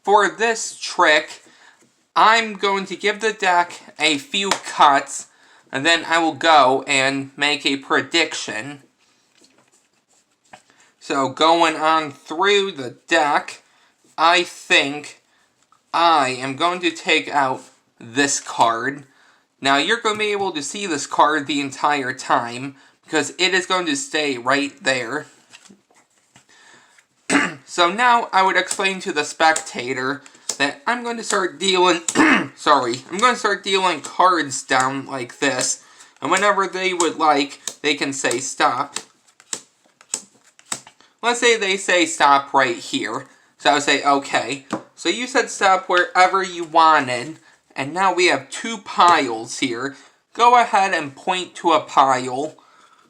for this trick, I'm going to give the deck a few cuts, and then I will go and make a prediction. So going on through the deck, I think I am going to take out this card. Now you're going to be able to see this card the entire time, because it is going to stay right there. So now I would explain to the spectator that I'm going to start dealing, I'm going to start dealing cards down like this. And whenever they would like, they can say stop. Let's say they say stop right here. So I would say, okay. So you said stop wherever you wanted. And now we have two piles here. Go ahead and point to a pile.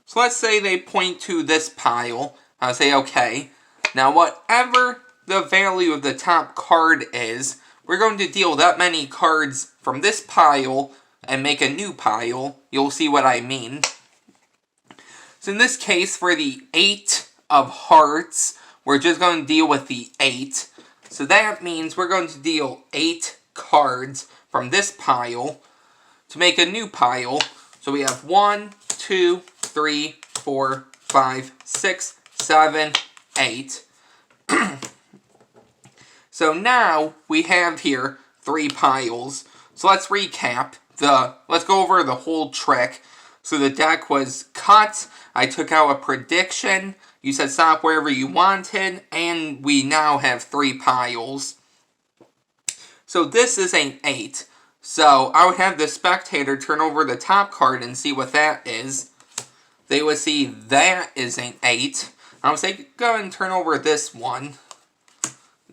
So let's say they point to this pile. I would say, okay. Now whatever the value of the top card is, we're going to deal that many cards from this pile and make a new pile. You'll see what I mean. So in this case, for the 8 of hearts, we're just going to deal with the 8. So that means we're going to deal 8 cards from this pile to make a new pile. So we have 1, 2, 3, 4, 5, 6, 7, 8. So now we have here 3 piles. So let's recap. Let's go over the whole trick. So the deck was cut. I took out a prediction. You said stop wherever you wanted. And we now have 3 piles. So this is an 8. So I would have the spectator turn over the top card and see what that is. They would see that is an 8. I would say go ahead and turn over this one.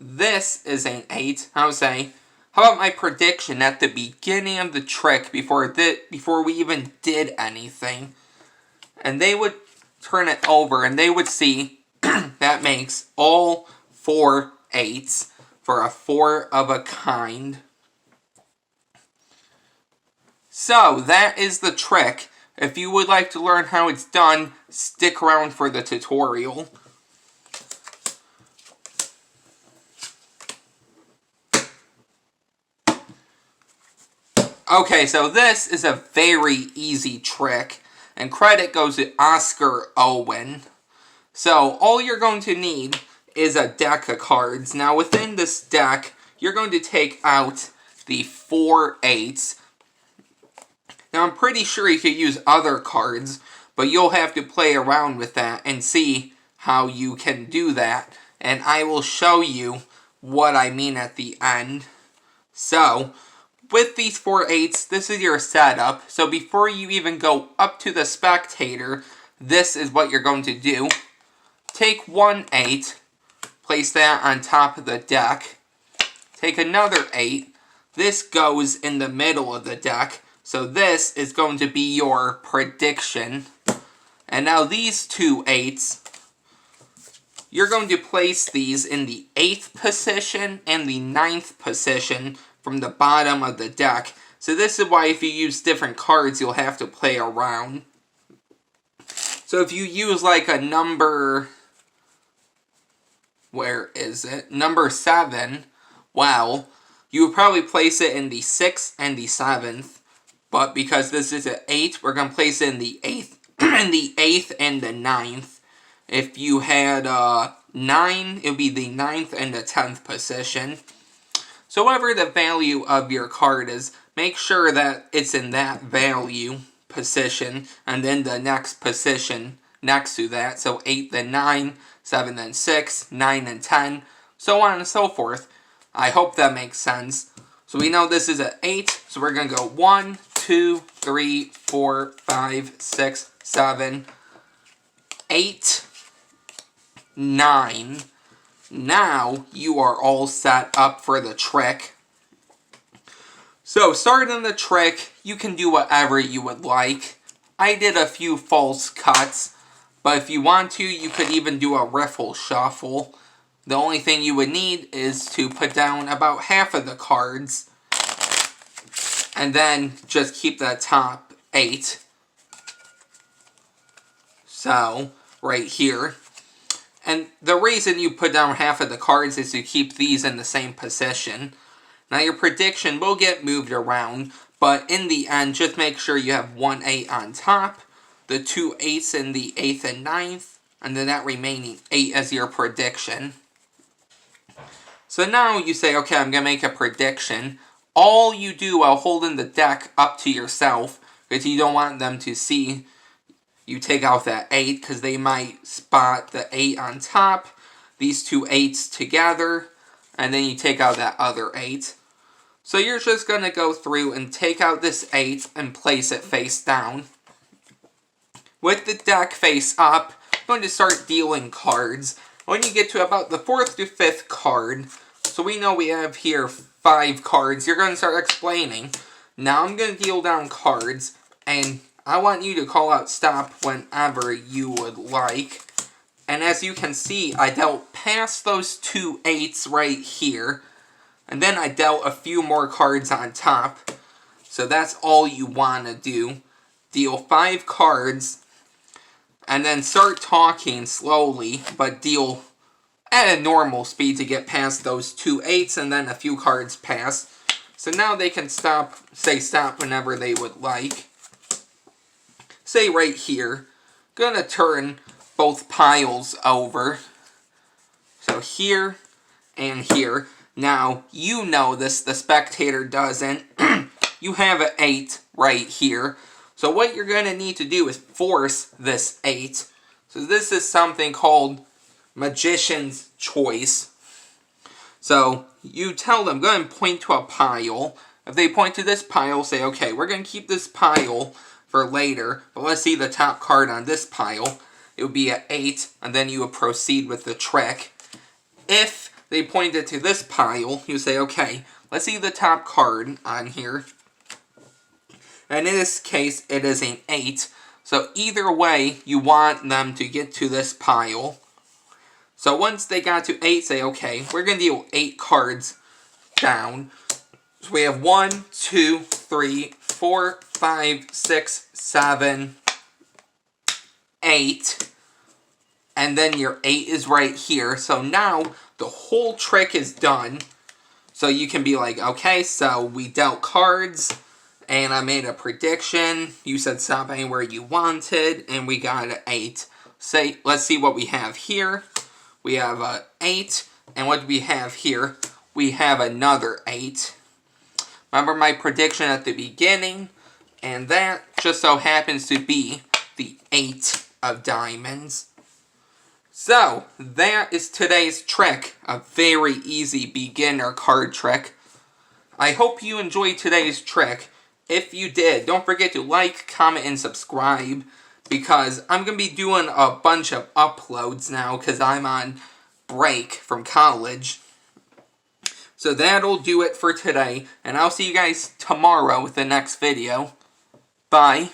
This is an 8. I would say, how about my prediction at the beginning of the trick before we even did anything? And they would turn it over and they would see that makes all 4 8s for a 4 of a kind. So that is the trick. If you would like to learn how it's done, stick around for the tutorial. Okay, so this is a very easy trick, and credit goes to Oscar Owen. So all you're going to need is a deck of cards. Now within this deck, you're going to take out the 4 8s. Now I'm pretty sure you could use other cards, but you'll have to play around with that and see how you can do that. And I will show you what I mean at the end. So, with these 4 8s, this is your setup. So before you even go up to the spectator, this is what you're going to do. Take 1 8, place that on top of the deck. Take another 8. This goes in the middle of the deck. So this is going to be your prediction. And now these 2 8s, you're going to place these in the 8th position and the 9th position from the bottom of the deck. So this is why if you use different cards, you'll have to play around. So if you use like a number, where is it? Number 7, well, you would probably place it in the 6th and the 7th. But because this is an 8, we're going to place it in the 8th, in the 8th and the 9th. If you had 9, it would be the 9th and the 10th position. So whatever the value of your card is, make sure that it's in that value position, and then the next position next to that. So 8 then 9, 7 then 6, 9 and 10, so on and so forth. I hope that makes sense. So we know this is an 8, so we're going to go 1, 2, 3, 4, 5, 6, 7, 8, 9. Now you are all set up for the trick. So starting the trick, you can do whatever you would like. I did a few false cuts, but if you want to, you could even do a riffle shuffle. The only thing you would need is to put down about half of the cards, and then just keep that top 8. So, right here. And the reason you put down half of the cards is to keep these in the same position. Now your prediction will get moved around, but in the end, just make sure you have 1 8 on top, the 2 8s in the 8th and 9th, and then that remaining 8 as your prediction. So now you say, okay, I'm going to make a prediction. All you do while holding the deck up to yourself, because you don't want them to see you take out that 8, because they might spot the 8 on top, these 2 8s together, and then you take out that other 8. So you're just going to go through and take out this 8 and place it face down. With the deck face up, you're going to start dealing cards. When you get to about the 4th to 5th card, so we know we have here 5 cards, you're going to start explaining. Now I'm going to deal down cards, and I want you to call out stop whenever you would like. And as you can see, I dealt past those 2 8s right here. And then I dealt a few more cards on top. So that's all you want to do. Deal 5 cards. And then start talking slowly, but deal at a normal speed to get past those 2 8s and then a few cards pass. So now they can say stop whenever they would like. Say right here, gonna turn both piles over. So here and here. Now, you know this, the spectator doesn't. You have an 8 right here. So what you're going to need to do is force this 8. So this is something called Magician's Choice. So you tell them, go ahead and point to a pile. If they point to this pile, say, okay, we're going to keep this pile for later, but let's see the top card on this pile. It would be an 8, and then you would proceed with the trick. If they point it to this pile, you say, okay, let's see the top card on here. And in this case, it is an 8. So either way, you want them to get to this pile. So once they got to 8, say, okay, we're going to deal 8 cards down. So we have 1, 2, 3, 4, 5, 6, 7, 8. And then your 8 is right here. So now the whole trick is done. So you can be like, okay, so we dealt cards. And I made a prediction. You said stop anywhere you wanted. And we got an 8. Say, let's see what we have here. We have an 8. And what do we have here? We have another 8. Remember my prediction at the beginning? And that just so happens to be the 8 of diamonds. So, that is today's trick. A very easy beginner card trick. I hope you enjoyed today's trick. If you did, don't forget to like, comment, and subscribe. Because I'm going to be doing a bunch of uploads now because I'm on break from college. So that'll do it for today. And I'll see you guys tomorrow with the next video. Bye.